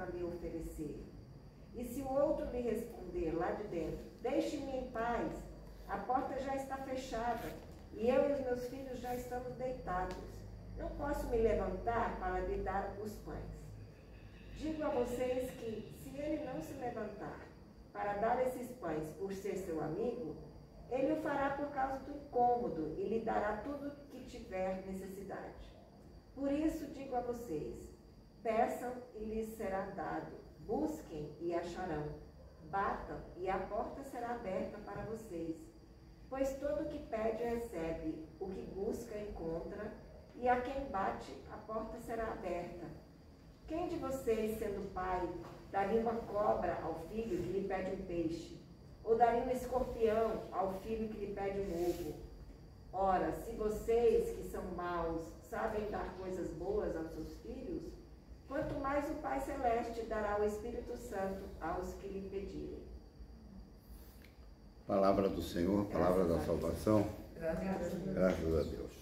para lhe oferecer. E se o outro lhe responder lá de dentro, deixe-me em paz, a porta já está fechada, e eu e os meus filhos já estamos deitados, não posso me levantar para lhe dar os pães. Digo a vocês que, se ele não se levantar para dar esses pães por ser seu amigo, ele o fará por causa do incômodo e lhe dará tudo que tiver necessidade. Por isso digo a vocês, peçam e lhes será dado, busquem e acharão, batam e a porta será aberta para vocês. Pois todo o que pede recebe, o que busca encontra, e a quem bate a porta será aberta. Quem de vocês, sendo pai, daria uma cobra ao filho que lhe pede um peixe? Ou daria um escorpião ao filho que lhe pede um ovo? Ora, se vocês, que são maus, sabem dar coisas boas aos seus filhos, quanto mais o Pai Celeste dará o Espírito Santo aos que lhe pedirem. Palavra do Senhor, palavra da salvação. Graças a Deus.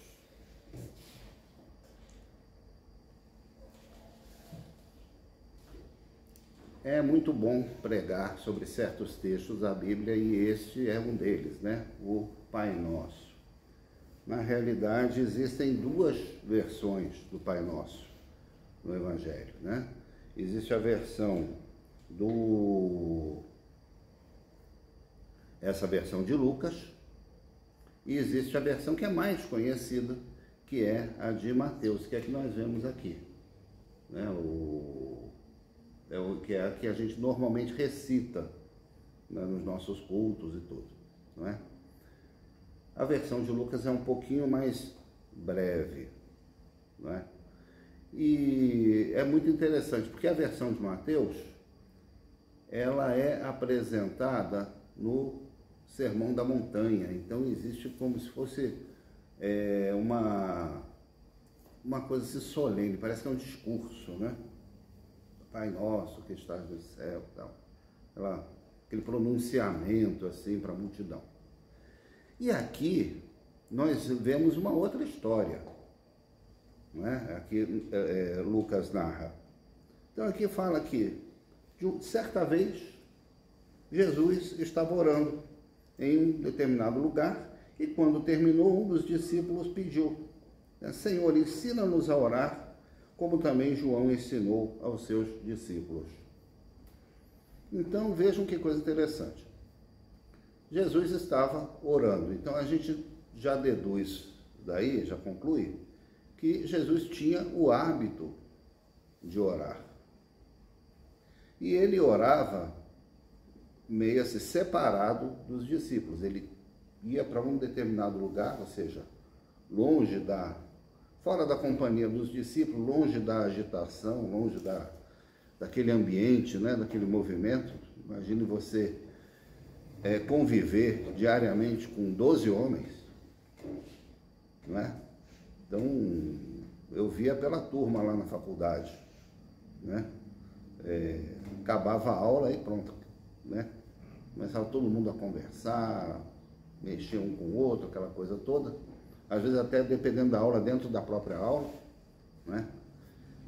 É muito bom pregar sobre certos textos da Bíblia e este é um deles, né? O Pai Nosso. Na realidade, existem duas versões do Pai Nosso no Evangelho, né? Existe a versão essa versão de Lucas, e existe a versão que é mais conhecida, que é a de Mateus, que é a que nós vemos aqui, né? Que é a que a gente normalmente recita, né, nos nossos cultos e tudo, não é? A versão de Lucas é um pouquinho mais breve, não é? E é muito interessante, porque a versão de Mateus, ela é apresentada no Sermão da Montanha, então existe como se fosse uma coisa assim solene, parece que é um discurso, né? Pai Nosso que estás no céu, tal. Aquele pronunciamento assim para a multidão. E aqui nós vemos uma outra história, não é? Aqui Lucas narra. Então aqui fala que certa vez Jesus estava orando em um determinado lugar e quando terminou, um dos discípulos pediu: Senhor, ensina-nos a orar, como também João ensinou aos seus discípulos. Então vejam que coisa interessante. Jesus estava orando, então a gente já deduz daí, já conclui, que Jesus tinha o hábito de orar. E ele orava meio assim, separado dos discípulos. Ele ia para um determinado lugar, ou seja, fora da companhia dos discípulos, longe da agitação, longe daquele ambiente, né, daquele movimento. Imagine você conviver diariamente com 12 homens, não é? Então, eu via pela turma lá na faculdade, né? Acabava a aula e pronto, né? Começava todo mundo a conversar, mexer um com o outro, aquela coisa toda. Às vezes até dependendo da aula, dentro da própria aula, né?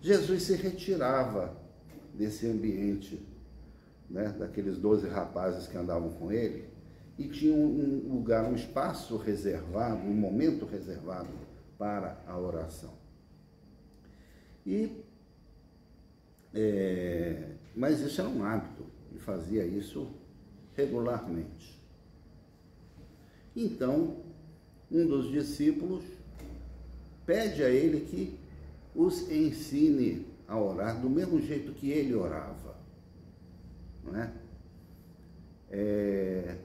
Jesus se retirava desse ambiente, né? Daqueles 12 rapazes que andavam com ele, e tinha um lugar, um espaço reservado, um momento reservado para a oração. Mas isso era um hábito, ele fazia isso regularmente. Então, um dos discípulos pede a ele que os ensine a orar do mesmo jeito que ele orava, não é?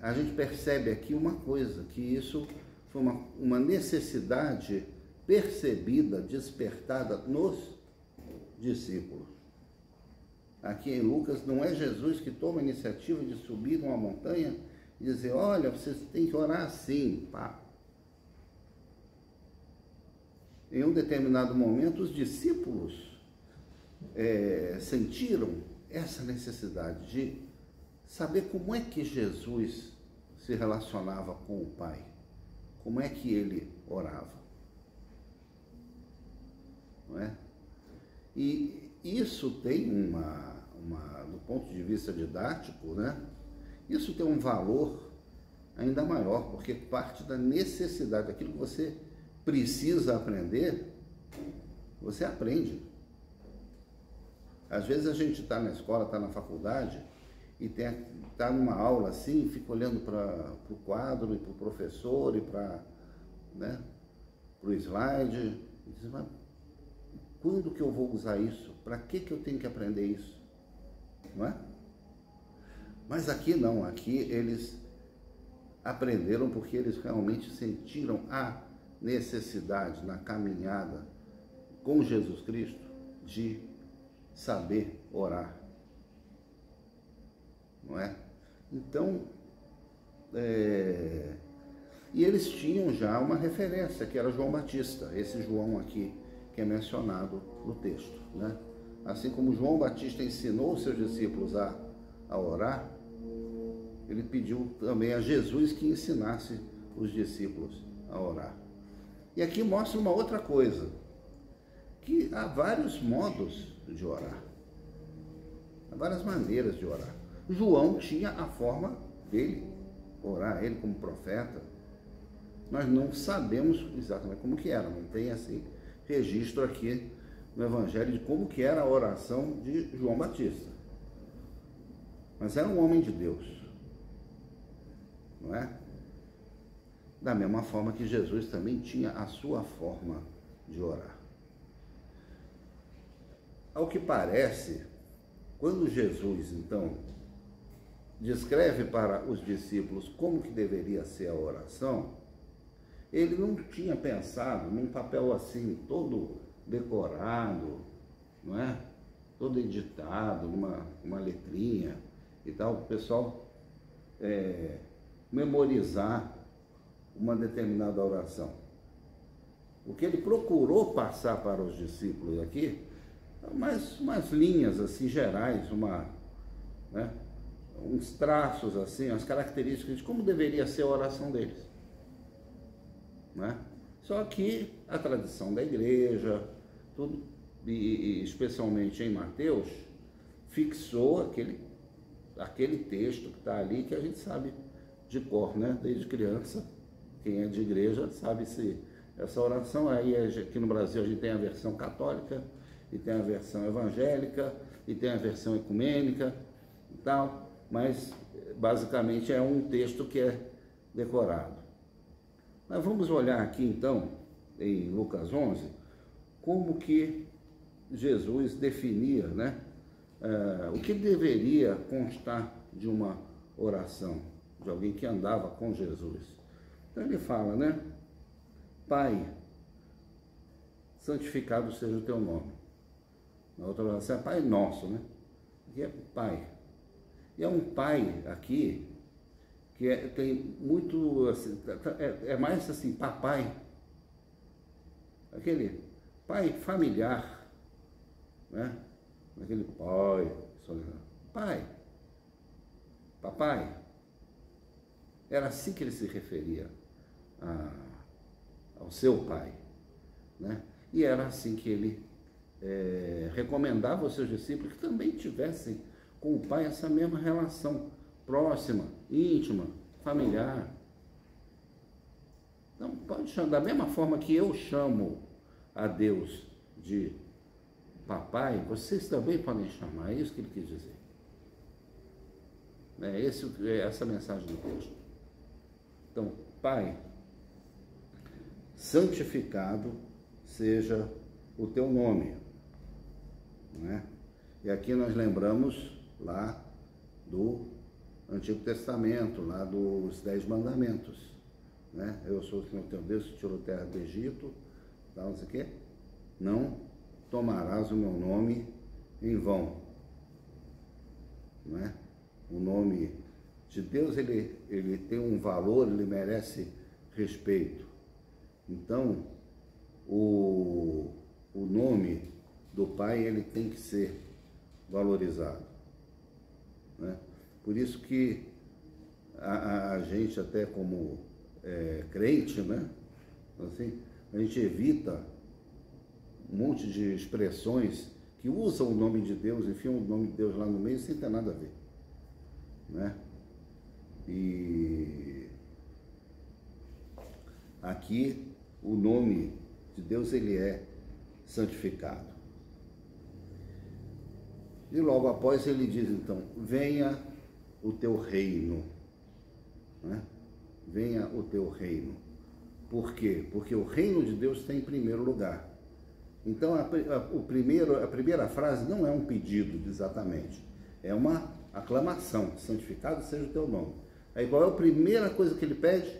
A gente percebe aqui uma coisa, que isso foi uma necessidade percebida, despertada nos discípulos. Aqui em Lucas, não é Jesus que toma a iniciativa de subir uma montanha e dizer: olha, vocês têm que orar assim, pá. Em um determinado momento, os discípulos sentiram essa necessidade de saber como é que Jesus se relacionava com o Pai, como é que ele orava, não é? E isso tem do ponto de vista didático, né? Isso tem um valor ainda maior, porque parte da necessidade, daquilo que você precisa aprender, você aprende. Às vezes a gente está na escola, está na faculdade, e está numa aula assim, fica olhando para o quadro, e para o professor, e para, né, o slide, e diz, mas quando que eu vou usar isso? Para que eu tenho que aprender isso? Não é? Mas aqui não, aqui eles aprenderam porque eles realmente sentiram a necessidade na caminhada com Jesus Cristo de saber orar, não é? Então, e eles tinham já uma referência, que era João Batista, esse João aqui que é mencionado no texto, né? Assim como João Batista ensinou os seus discípulos a orar, ele pediu também a Jesus que ensinasse os discípulos a orar. E aqui mostra uma outra coisa, que há vários modos de orar, há várias maneiras de orar. João tinha a forma dele orar, ele como profeta. Nós não sabemos exatamente como que era, não tem assim registro aqui no Evangelho de como que era a oração de João Batista. Mas era um homem de Deus, não é? Da mesma forma que Jesus também tinha a sua forma de orar. Ao que parece, quando Jesus, então, descreve para os discípulos como que deveria ser a oração, ele não tinha pensado num papel assim, todo decorado, não é? Todo editado, uma letrinha e tal, para o pessoal memorizar uma determinada oração. O que ele procurou passar para os discípulos aqui, umas linhas assim gerais, né, uns traços assim, as características de como deveria ser a oração deles, né? Só que a tradição da igreja, tudo, e especialmente em Mateus, fixou aquele texto que está ali, que a gente sabe de cor, né? Desde criança, quem é de igreja sabe se essa oração aí, aqui no Brasil a gente tem a versão católica, e tem a versão evangélica, e tem a versão ecumênica e tal, mas basicamente é um texto que é decorado. Nós vamos olhar aqui então, em Lucas 11, como que Jesus definia, né, o que deveria constar de uma oração, de alguém que andava com Jesus. Então ele fala, né, Pai, santificado seja o teu nome. Na outra oração é Pai Nosso, né? Aqui é Pai. E é um Pai aqui que tem muito, assim, é mais assim, papai. Aquele pai familiar, né? Aquele pai, papai. Era assim que ele se referia ao seu pai, né? E era assim que ele recomendava aos seus discípulos que também tivessem com o pai essa mesma relação próxima, íntima, familiar. Então, pode chamar, da mesma forma que eu chamo a Deus de papai, vocês também podem chamar, é isso que ele quis dizer. Essa mensagem do texto. Então, Pai, santificado seja o teu nome, não é? E aqui nós lembramos lá do Antigo Testamento, lá dos 10 mandamentos, né? Eu sou o Senhor teu Deus que tirou a terra do Egito, tal, não sei o quê. Não tomarás o meu nome em vão, não é? O nome de Deus, ele tem um valor, ele merece respeito. Então, o nome do Pai, ele tem que ser valorizado, né? Por isso que a gente, até como crente, né? Assim, a gente evita um monte de expressões que usam o nome de Deus, enfiam o nome de Deus lá no meio sem ter nada a ver, né? E aqui o nome de Deus, ele é santificado. E logo após ele diz, então, venha o teu reino, né? Venha o teu reino. Por quê? Porque o reino de Deus está em primeiro lugar. Então, a primeira frase não é um pedido exatamente, é uma aclamação, santificado seja o teu nome. Aí qual é a primeira coisa que ele pede?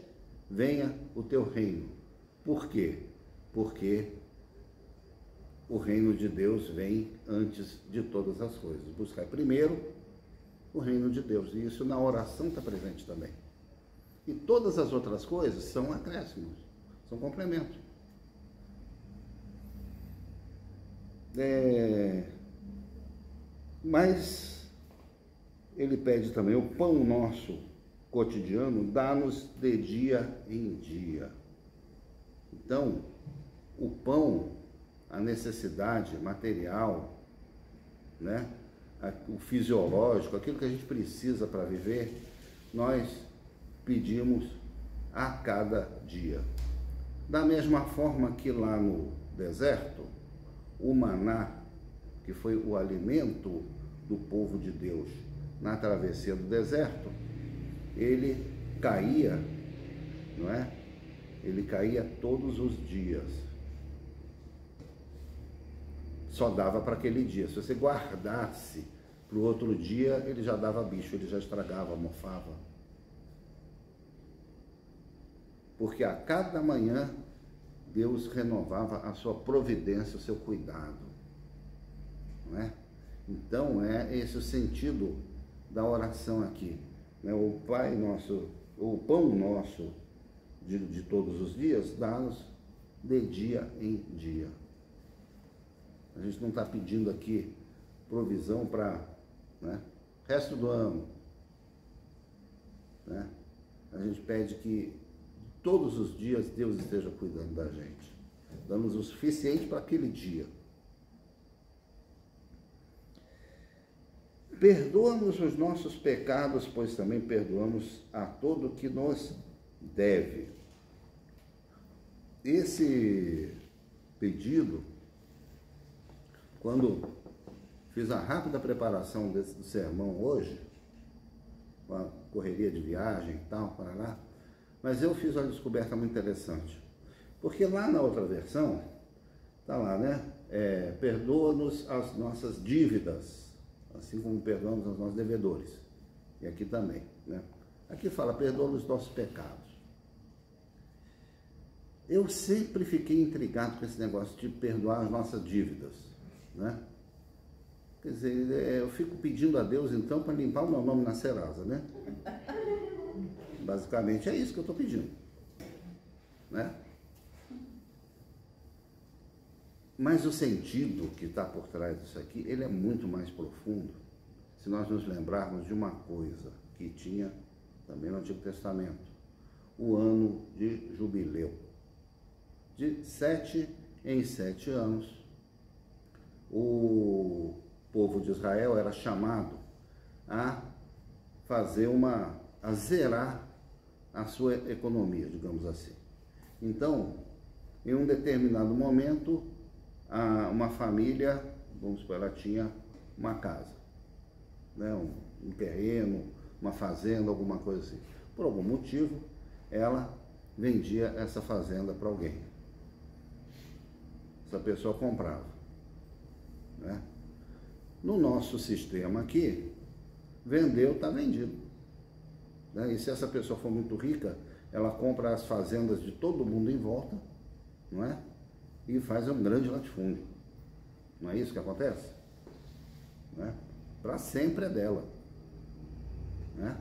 Venha o teu reino. Por quê? Porque o reino de Deus vem antes de todas as coisas. Buscar primeiro o reino de Deus. E isso na oração está presente também. E todas as outras coisas são acréscimos, são complementos. Mas ele pede também o pão nosso cotidiano, dá-nos de dia em dia. Então, o pão, a necessidade material, né? O fisiológico, aquilo que a gente precisa para viver, nós pedimos a cada dia. Da mesma forma que lá no deserto, o maná, que foi o alimento do povo de Deus na travessia do deserto, ele caía, não é? Ele caía todos os dias. Só dava para aquele dia. Se você guardasse para o outro dia, ele já dava bicho, ele já estragava, mofava. Porque a cada manhã Deus renovava a sua providência, o seu cuidado, não é? Então é esse o sentido da oração aqui, né? O Pai nosso, o pão nosso de todos os dias, dá-nos de dia em dia. A gente não está pedindo aqui provisão para, né, resto do ano, né? A gente pede que todos os dias Deus esteja cuidando da gente, dando-nos o suficiente para aquele dia. Perdoa-nos os nossos pecados, pois também perdoamos a todo que nos deve. Esse pedido, quando fiz a rápida preparação do sermão hoje, com a correria de viagem e tal, para lá, mas eu fiz uma descoberta muito interessante. Porque lá na outra versão, está lá, né? Perdoa-nos as nossas dívidas, assim como perdoamos aos nossos devedores. E aqui também, né? Aqui fala, perdoa-nos os nossos pecados. Eu sempre fiquei intrigado com esse negócio de perdoar as nossas dívidas, né? Quer dizer, eu fico pedindo a Deus, então, para limpar o meu nome na Serasa, né? Basicamente é isso que eu estou pedindo, né? Mas o sentido que está por trás disso aqui, ele é muito mais profundo, se nós nos lembrarmos de uma coisa que tinha também no Antigo Testamento, o ano de jubileu. De 7 em 7 anos, o povo de Israel era chamado a fazer a zerar a sua economia, digamos assim. Então, em um determinado momento, uma família, vamos supor, ela tinha uma casa, né, um terreno, uma fazenda, alguma coisa assim. Por algum motivo, ela vendia essa fazenda para alguém. Essa pessoa comprava, né? No nosso sistema aqui, vendeu, está vendido, né? E se essa pessoa for muito rica, ela compra as fazendas de todo mundo em volta, não é? E faz um grande latifúndio. Não é isso que acontece? Né? Para sempre é dela, né?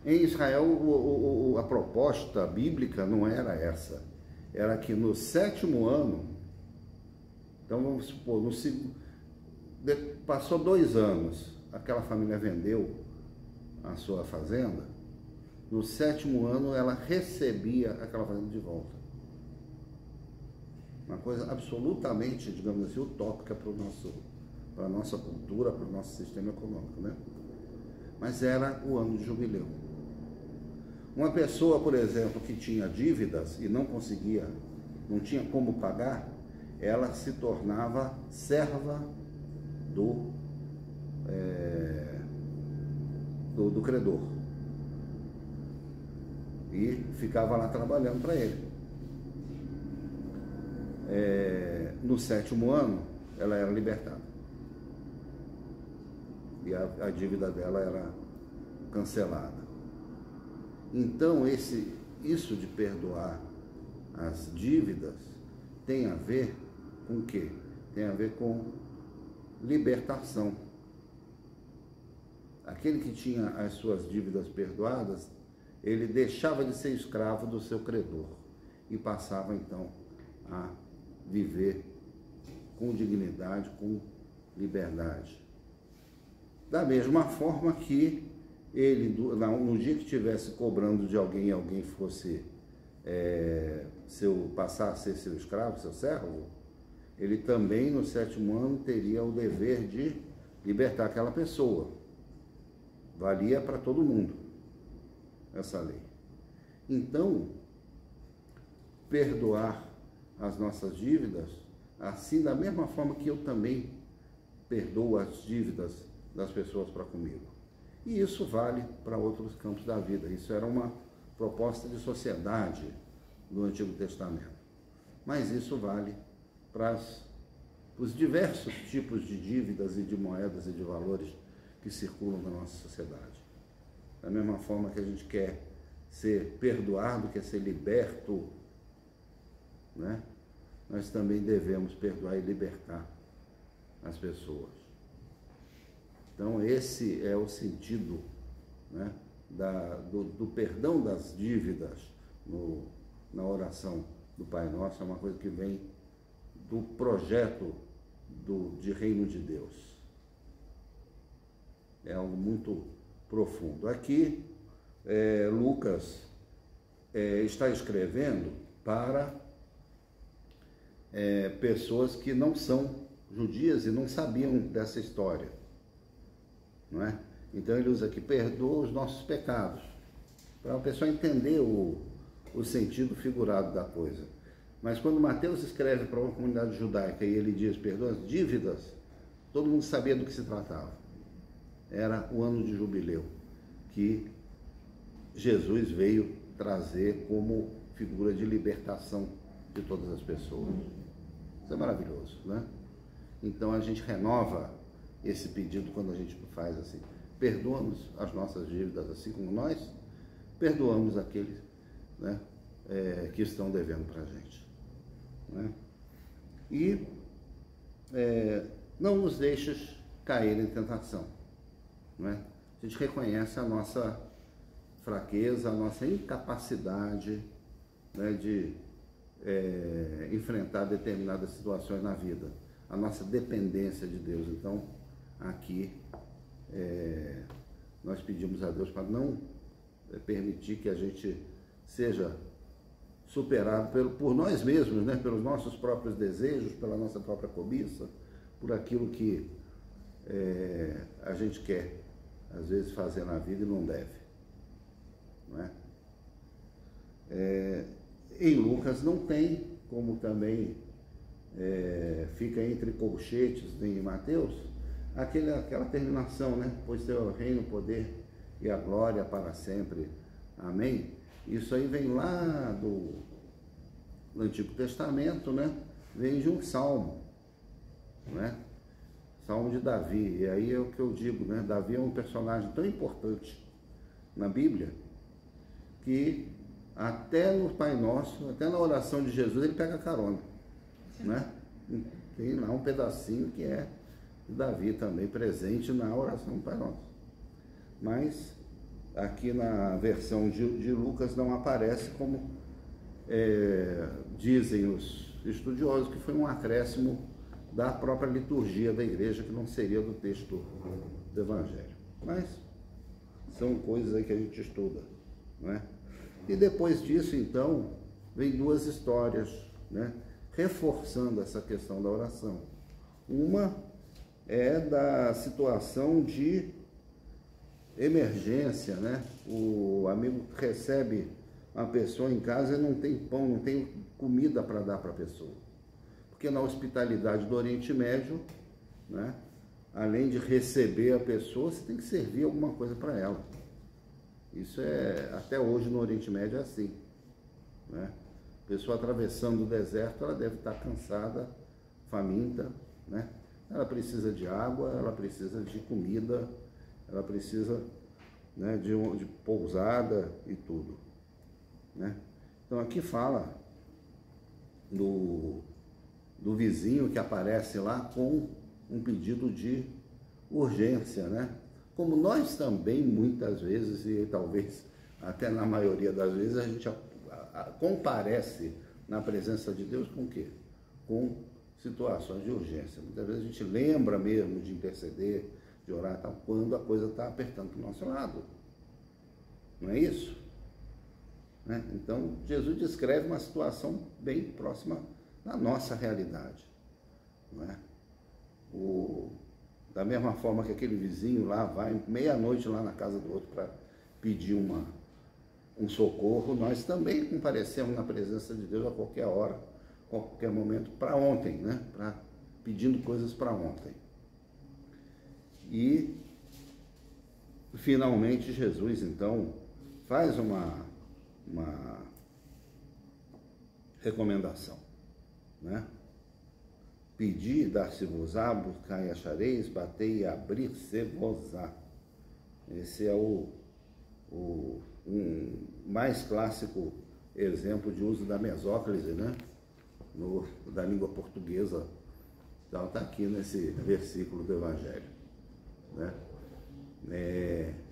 Em Israel, a proposta bíblica não era essa. Era que no 7º ano, então vamos supor, passou 2 anos, aquela família vendeu a sua fazenda, no 7º ano ela recebia aquela fazenda de volta. Uma coisa absolutamente, digamos assim, utópica para a nossa cultura, para o nosso sistema econômico, né? Mas era o ano de jubileu. Uma pessoa, por exemplo, que tinha dívidas e não tinha como pagar, ela se tornava serva do credor e ficava lá trabalhando para ele. No 7º ano, ela era libertada e a dívida dela era cancelada. Então, isso de perdoar as dívidas tem a ver com o quê? Tem a ver com libertação. Aquele que tinha as suas dívidas perdoadas, ele deixava de ser escravo do seu credor e passava, então, a viver com dignidade, com liberdade. Da mesma forma que ele, no dia que estivesse cobrando de alguém e alguém fosse passar a ser seu escravo, seu servo, ele também no 7º ano teria o dever de libertar aquela pessoa. Valia para todo mundo essa lei. Então, perdoar as nossas dívidas, assim da mesma forma que eu também perdoo as dívidas das pessoas para comigo. E isso vale para outros campos da vida. Isso era uma proposta de sociedade do Antigo Testamento. Mas isso vale para os diversos tipos de dívidas e de moedas e de valores que circulam na nossa sociedade. Da mesma forma que a gente quer ser perdoado, quer ser liberto, né? Nós também devemos perdoar e libertar as pessoas. Então, esse é o sentido, né, do perdão das dívidas na oração do Pai Nosso. É uma coisa que vem do projeto de reino de Deus. É algo muito profundo. Aqui, Lucas está escrevendo para pessoas que não são judias e não sabiam dessa história, não é? Então ele usa aqui, perdoa os nossos pecados, para a pessoa entender o sentido figurado da coisa. Mas quando Mateus escreve para uma comunidade judaica e ele diz, perdoa as dívidas, todo mundo sabia do que se tratava. Era o ano de jubileu, que Jesus veio trazer como figura de libertação de todas as pessoas. Isso é maravilhoso, né? Então a gente renova esse pedido quando a gente faz assim, perdoa-nos as nossas dívidas, assim como nós perdoamos aqueles, né, que estão devendo para a gente, né? E não nos deixes cair em tentação, né? A gente reconhece a nossa fraqueza, a nossa incapacidade, né, de enfrentar determinadas situações na vida, a nossa dependência de Deus. Então, aqui nós pedimos a Deus para não permitir que a gente seja superado por nós mesmos, né, pelos nossos próprios desejos, pela nossa própria cobiça, por aquilo que a gente quer, às vezes, fazer na vida e não deve, não é? Em Lucas não tem, como também fica entre colchetes em Mateus, aquela terminação, né? Pois teu reino, o poder e a glória para sempre. Amém? Isso aí vem lá do Antigo Testamento, né? Vem de um salmo, né? Salmo de Davi. E aí é o que eu digo, né? Davi é um personagem tão importante na Bíblia que até no Pai Nosso, até na oração de Jesus, ele pega carona, né? Tem lá um pedacinho que é de Davi também presente na oração do Pai Nosso. Mas aqui na versão de Lucas não aparece, como dizem os estudiosos, que foi um acréscimo da própria liturgia da igreja, que não seria do texto do Evangelho. Mas são coisas aí que a gente estuda, não é? E depois disso, então, vem duas histórias, né, reforçando essa questão da oração. Uma é da situação de emergência, né? O amigo recebe uma pessoa em casa e não tem pão, não tem comida para dar para a pessoa. Porque na hospitalidade do Oriente Médio, né, além de receber a pessoa, você tem que servir alguma coisa para ela. Isso até hoje no Oriente Médio é assim, né? A pessoa atravessando o deserto, ela deve estar cansada, faminta, né? Ela precisa de água, ela precisa de comida, ela precisa, né, de pousada e tudo, né? Então aqui fala do vizinho que aparece lá com um pedido de urgência, né? Como nós também muitas vezes, e talvez até na maioria das vezes, a gente comparece na presença de Deus com o quê? Com situações de urgência. Muitas vezes a gente lembra mesmo de interceder, de orar, tal, quando a coisa está apertando para o nosso lado. Não é isso? Né? Então, Jesus descreve uma situação bem próxima da nossa realidade. Não é? Da mesma forma que aquele vizinho lá vai meia-noite lá na casa do outro para pedir um socorro, nós também comparecemos na presença de Deus a qualquer hora, a qualquer momento, para ontem, né? Pedindo coisas para ontem. E, finalmente, Jesus, então, faz uma recomendação, né? Pedi, dar-se-vos-á, buscai e achareis, batei e abrir-se-vos-á. Esse é um mais clássico exemplo de uso da mesóclise, né? Da língua portuguesa. Então está aqui nesse versículo do Evangelho, né?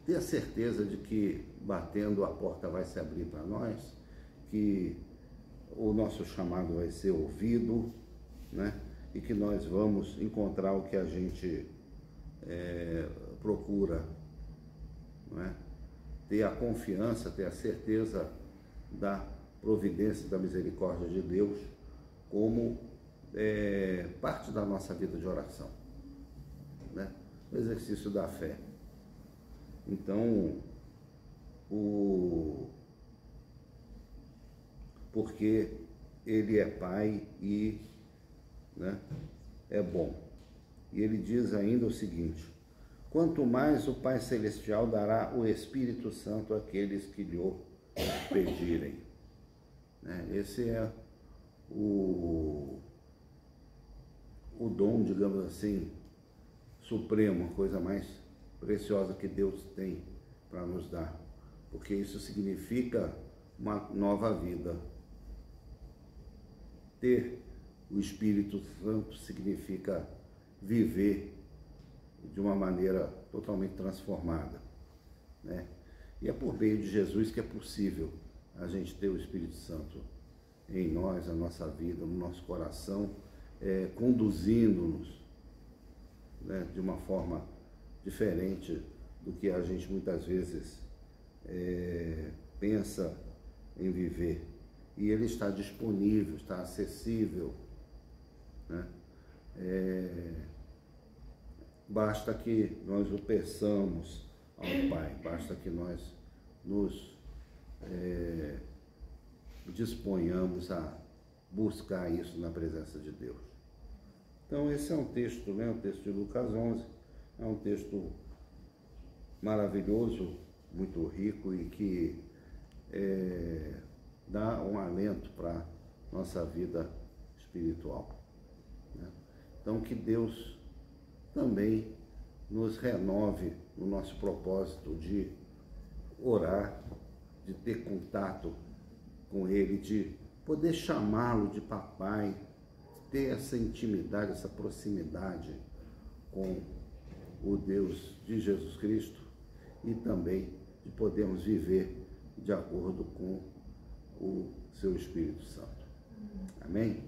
Ter a certeza de que batendo a porta vai se abrir para nós, que o nosso chamado vai ser ouvido, né? E que nós vamos encontrar o que a gente procura, não é? Ter a confiança, ter a certeza da providência, da misericórdia de Deus como parte da nossa vida de oração, né? O exercício da fé. Então, porque Ele é Pai e, né, é bom. E ele diz ainda o seguinte: quanto mais o Pai Celestial dará o Espírito Santo àqueles que lhe pedirem. Né? Esse é o dom, digamos assim, supremo, a coisa mais preciosa que Deus tem para nos dar, porque isso significa uma nova vida. Ter o Espírito Santo significa viver de uma maneira totalmente transformada, né? E é por meio de Jesus que é possível a gente ter o Espírito Santo em nós, na nossa vida, no nosso coração, conduzindo-nos, né, de uma forma diferente do que a gente muitas vezes pensa em viver. E ele está disponível, está acessível, né? Basta que nós o peçamos ao Pai, basta que nós nos disponhamos a buscar isso na presença de Deus. Então esse é um texto, né, o texto de Lucas 11, é um texto maravilhoso, muito rico e que dá um alento para a nossa vida espiritual, né? Então que Deus também nos renove no nosso propósito de orar, de ter contato com Ele, de poder chamá-lo de papai, ter essa intimidade, essa proximidade com o Deus de Jesus Cristo e também de podermos viver de acordo com o seu Espírito Santo. Amém?